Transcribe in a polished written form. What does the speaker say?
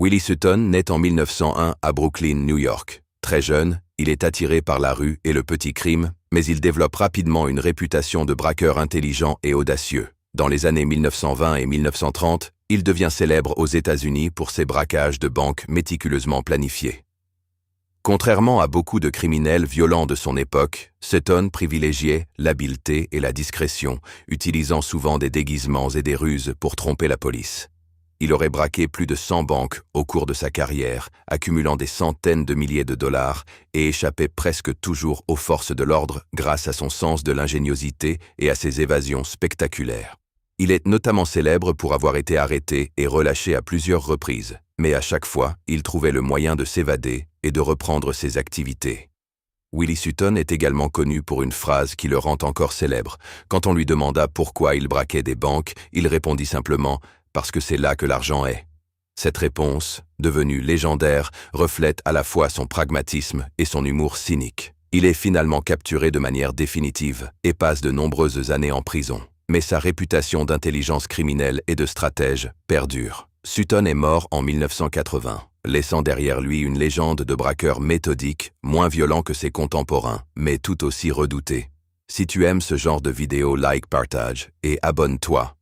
Willie Sutton naît en 1901 à Brooklyn, New York. Très jeune, il est attiré par la rue et le petit crime, mais il développe rapidement une réputation de braqueur intelligent et audacieux. Dans les années 1920 et 1930, il devient célèbre aux États-Unis pour ses braquages de banques méticuleusement planifiés. Contrairement à beaucoup de criminels violents de son époque, Sutton privilégiait l'habileté et la discrétion, utilisant souvent des déguisements et des ruses pour tromper la police. Il aurait braqué plus de 100 banques au cours de sa carrière, accumulant des centaines de milliers de dollars et échappait presque toujours aux forces de l'ordre grâce à son sens de l'ingéniosité et à ses évasions spectaculaires. Il est notamment célèbre pour avoir été arrêté et relâché à plusieurs reprises, mais à chaque fois, il trouvait le moyen de s'évader et de reprendre ses activités. Willie Sutton est également connu pour une phrase qui le rend encore célèbre. Quand on lui demanda pourquoi il braquait des banques, il répondit simplement « parce que c'est là que l'argent est ». Cette réponse, devenue légendaire, reflète à la fois son pragmatisme et son humour cynique. Il est finalement capturé de manière définitive et passe de nombreuses années en prison. Mais sa réputation d'intelligence criminelle et de stratège perdure. Sutton est mort en 1980, laissant derrière lui une légende de braqueur méthodique, moins violent que ses contemporains, mais tout aussi redouté. Si tu aimes ce genre de vidéo, like, partage et abonne-toi.